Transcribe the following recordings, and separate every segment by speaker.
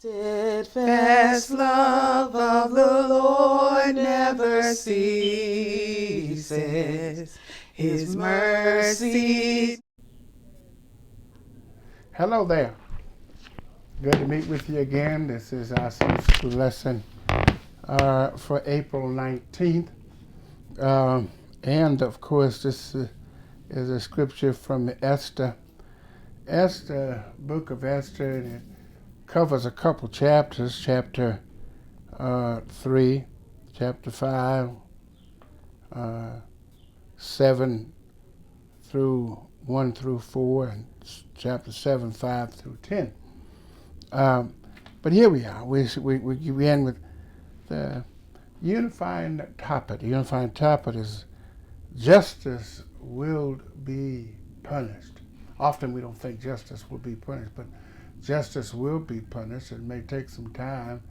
Speaker 1: Steadfast love of the Lord never ceases. His mercy.
Speaker 2: Hello there. Good to meet with you again. This is our Sunday school lesson for April 19th. And of course, this is a scripture from Esther. Book of Esther, and it covers a couple chapters, chapter 3, chapter 5, 7 through 1 through 4, and chapter 7, 5 through 10. But here we are. We end with the unifying topic. The unifying topic is justice will be punished. Often we don't think justice will be punished, but justice will be punished. It may take some time.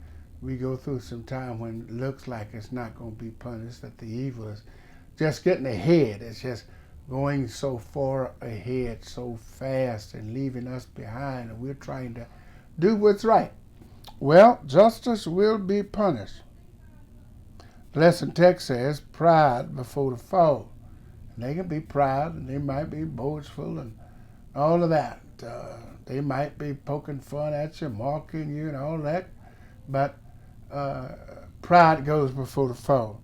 Speaker 2: We go through some time when it looks like it's not going to be punished, that the evil is just getting ahead. It's just going so far ahead, so fast, and leaving us behind, and we're trying to do what's right. Well, justice will be punished. The lesson text says, pride before the fall. And they can be proud, and they might be boastful, and all of that. They might be poking fun at you, mocking you, and all that. But pride goes before the fall.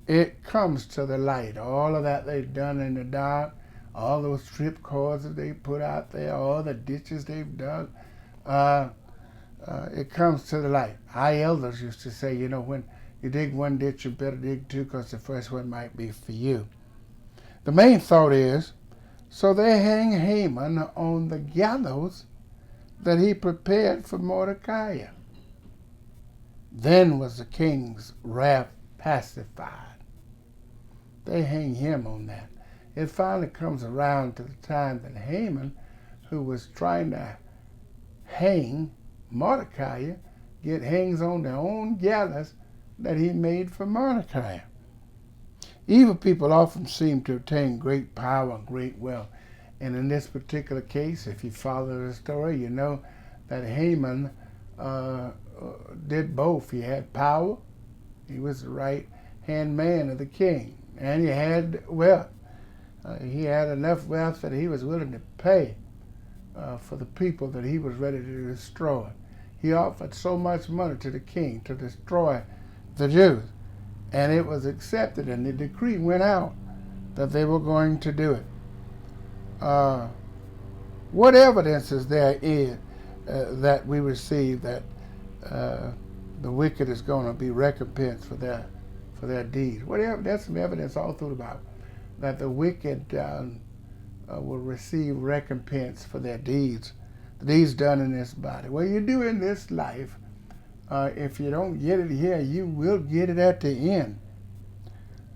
Speaker 2: It comes to the light. All of that they've done in the dark, all those strip cords that they put out there, all the ditches they've dug, it comes to the light. Our elders used to say, when you dig one ditch, you better dig two, because the first one might be for you. The main thought is, so they hang Haman on the gallows that he prepared for Mordecai. Then was the king's wrath pacified. They hang him on that. It finally comes around to the time that Haman, who was trying to hang Mordecai, hangs on their own gallows that he made for Mordecai. Evil people often seem to obtain great power and great wealth. And in this particular case, if you follow the story, you know that Haman did both. He had power. He was the right-hand man of the king. And he had wealth. He had enough wealth that he was willing to pay for the people that he was ready to destroy. He offered so much money to the king to destroy the Jews. And it was accepted, and the decree went out that they were going to do it. What evidence is there that we receive that the wicked is going to be recompensed for their deeds? There's some evidence all through the Bible that the wicked will receive recompense for their deeds, the deeds done in this body. Well, you do in this life. If you don't get it here, you will get it at the end.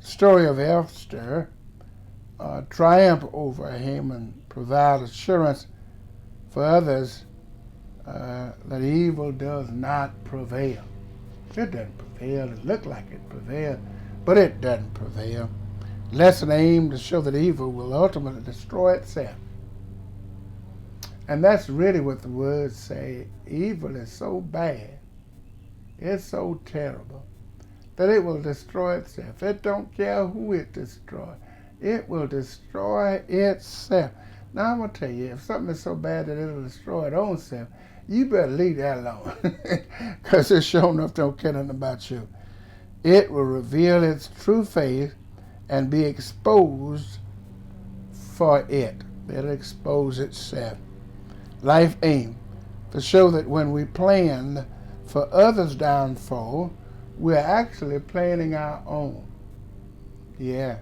Speaker 2: Story of Esther, triumph over Haman, provide assurance for others that evil does not prevail. It doesn't prevail. It looks like it prevails, but it doesn't prevail. Lesson aimed to show that evil will ultimately destroy itself. And that's really what the words say. Evil is so bad, it's so terrible, that it will destroy itself. It don't care who it destroys. It will destroy itself. Now, I'm going to tell you, if something is so bad that it'll destroy its own self, you better leave that alone, because it sure enough don't care nothing about you. It will reveal its true face and be exposed for it. It'll expose itself. Life aim to show that when we plan for others' downfall, we're actually planning our own. Yeah.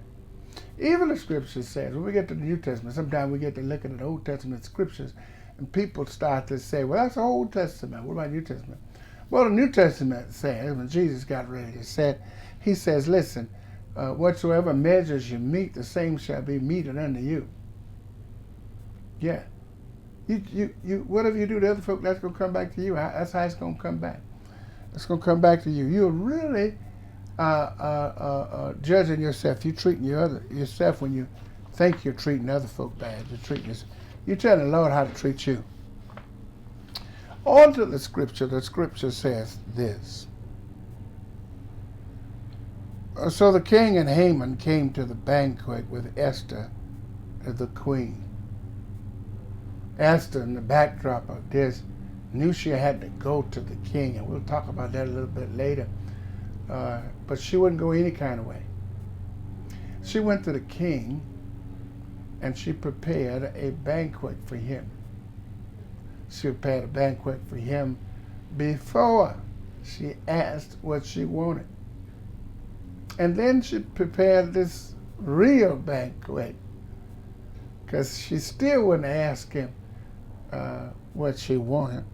Speaker 2: Even the scripture says, when we get to the New Testament, sometimes we get to look at the Old Testament scriptures, and people start to say, well, that's the Old Testament. What about New Testament? Well, the New Testament says, when Jesus got ready, he says, listen, whatsoever measures you meet, the same shall be meted unto you. Yeah. Whatever you do to other folk, that's going to come back to you. That's how it's going to come back. It's going to come back to you. You're really judging yourself. You're treating yourself when you think you're treating other folk bad. You're telling the Lord how to treat you. On to the scripture says this. So the king and Haman came to the banquet with Esther, the queen. Esther, in the backdrop of this, knew she had to go to the king, and we'll talk about that a little bit later. But she wouldn't go any kind of way. She went to the king, and she prepared a banquet for him. She prepared a banquet for him before she asked what she wanted. And then she prepared this real banquet, because she still wouldn't ask him what she wanted.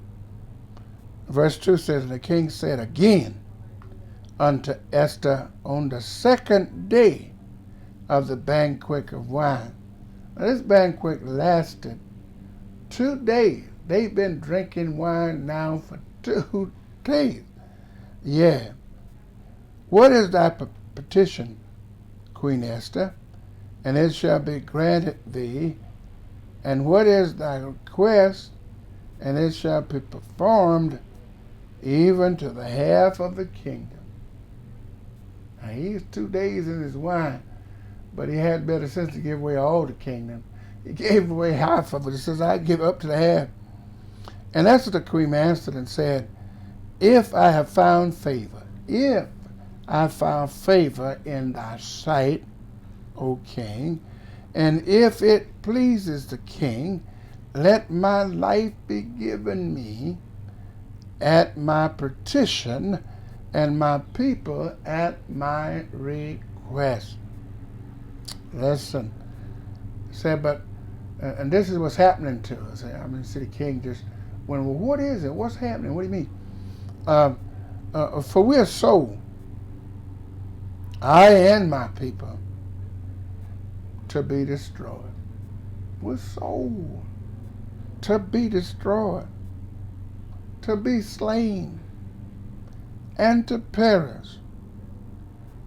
Speaker 2: Verse 2 says, "The king said again unto Esther on the second day of the banquet of wine." Now, this banquet lasted 2 days. They've been drinking wine now for 2 days. Yeah. "What is thy petition, Queen Esther? And it shall be granted thee. And what is thy request? And it shall be performed even to the half of the kingdom." Now, he's 2 days in his wine, but he had better sense to give away all the kingdom. He gave away half of it. He says, "I give up to the half." And that's what the queen answered and said, "If I have found favor, if I found favor in thy sight, O king, and if it pleases the king, let my life be given me at my petition, and my people at my request." Listen, said, but, and this is what's happening to us. I mean, see the king just went, "Well, what is it? What's happening? What do you mean? For we are sold, I and my people, to be destroyed." We're sold to be destroyed, to be slain, and to perish.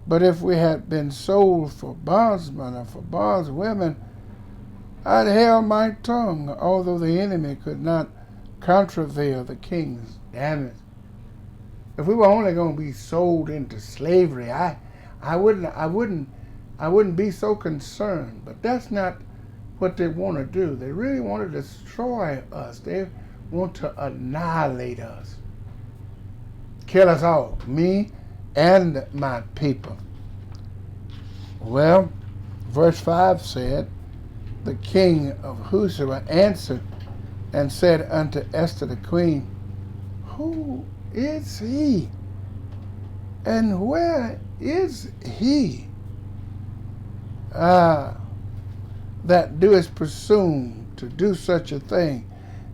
Speaker 2: "But if we had been sold for bondsmen or for bondswomen, I'd held my tongue, although the enemy could not contravene the king's damage." If we were only going to be sold into slavery, I wouldn't be so concerned. But that's not what they want to do. They really want to destroy us. They want to annihilate us, kill us all, me and my people. Well, verse 5 said, "The king of Husha answered and said unto Esther the queen, Who is he? And where is he that doest presume to do such a thing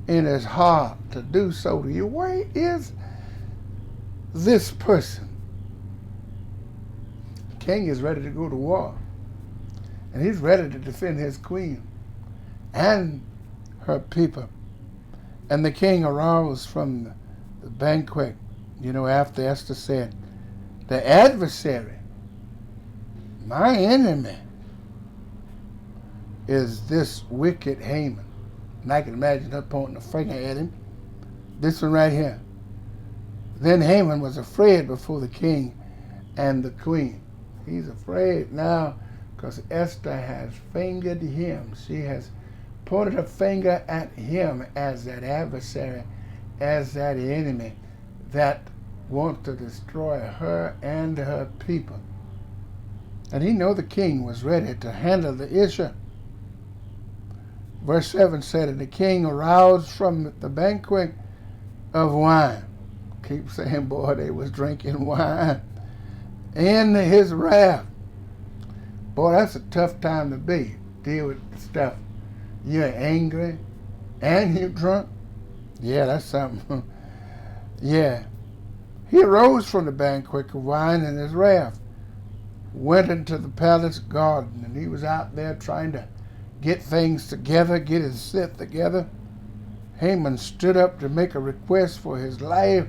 Speaker 2: in his heart to do so to you?" Where is this person? The king is ready to go to war, and he's ready to defend his queen and her people. And the king arose from the banquet, after Esther said, "The adversary, my enemy, is this wicked Haman." And I can imagine her pointing a finger at him. This one right here. Then Haman was afraid before the king and the queen. He's afraid now because Esther has fingered him. She has pointed a finger at him as that adversary, as that enemy that wants to destroy her and her people. And he knew the king was ready to handle the issue. Verse 7 said, "And the king aroused from the banquet of wine." Keep saying, boy, they was drinking wine. "In his wrath." Boy, that's a tough time to be. Deal with stuff. You're angry and you're drunk. Yeah, that's something. Yeah. "He arose from the banquet of wine in his wrath, went into the palace garden," and he was out there trying to get things together, get his set together. Haman stood up to make a request for his life,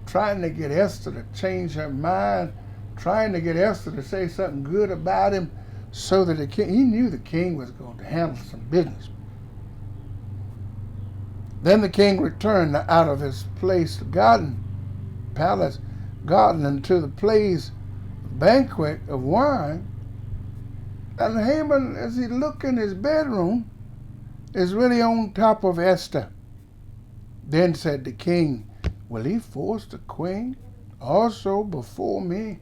Speaker 2: trying to get Esther to change her mind, trying to get Esther to say something good about him, so that he knew the king was going to handle some business. Then the king returned out of his place, palace garden, into the place banquet of wine. And Haman, as he looked in his bedroom, is really on top of Esther. Then said the king, will he force the queen also before me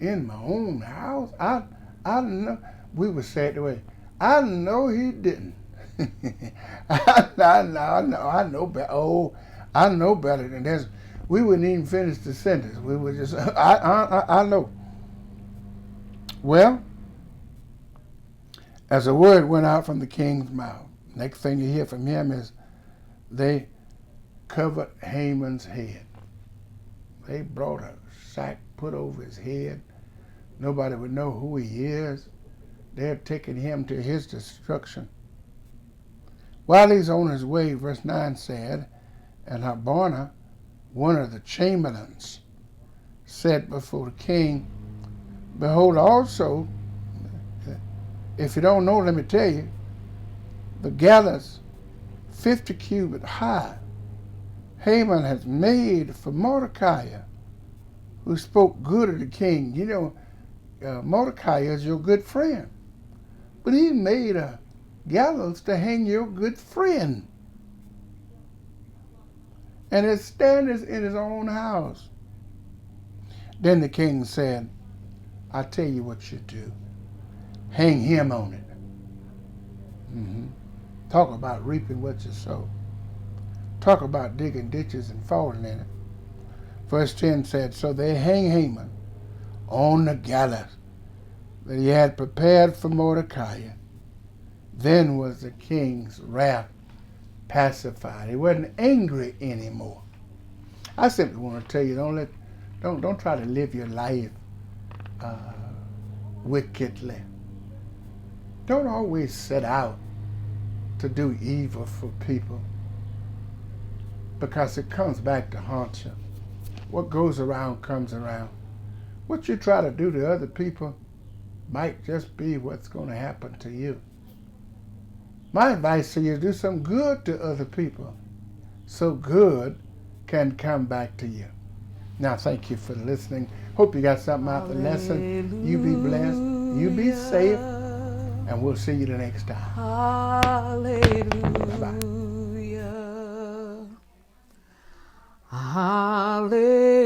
Speaker 2: in my own house? I know. We would say it the way, I know he didn't. I know better. Oh, I know better than this. We wouldn't even finish the sentence. We would just, I know. Well, as a word went out from the king's mouth, next thing you hear from him is they covered Haman's head. They brought a sack, put over his head. Nobody would know who he is. They're taking him to his destruction. While he's on his way, verse 9 said, and Harbona, one of the chamberlains, said before the king, behold, also, if you don't know, let me tell you, the gallows 50 cubits high, Haman has made for Mordecai, who spoke good of the king. You know, Mordecai is your good friend. But he made a gallows to hang your good friend. And it stands in his own house. Then the king said, I tell you what you do. Hang him on it. Talk about reaping what you sow. Talk about digging ditches and falling in it. Verse 10 said, so they hang Haman on the gallows that he had prepared for Mordecai. Then was the king's wrath pacified. He wasn't angry anymore. I simply want to tell you, don't try to live your life wickedly. Don't always set out to do evil for people, because it comes back to haunt you. What goes around comes around. What you try to do to other people might just be what's going to happen to you. My advice to you is do some good to other people so good can come back to you. Now, thank you for listening. Hope you got something out of the lesson. You be blessed. You be safe. And we'll see you the next time.
Speaker 1: Hallelujah.
Speaker 2: Bye-bye.
Speaker 1: Hallelujah.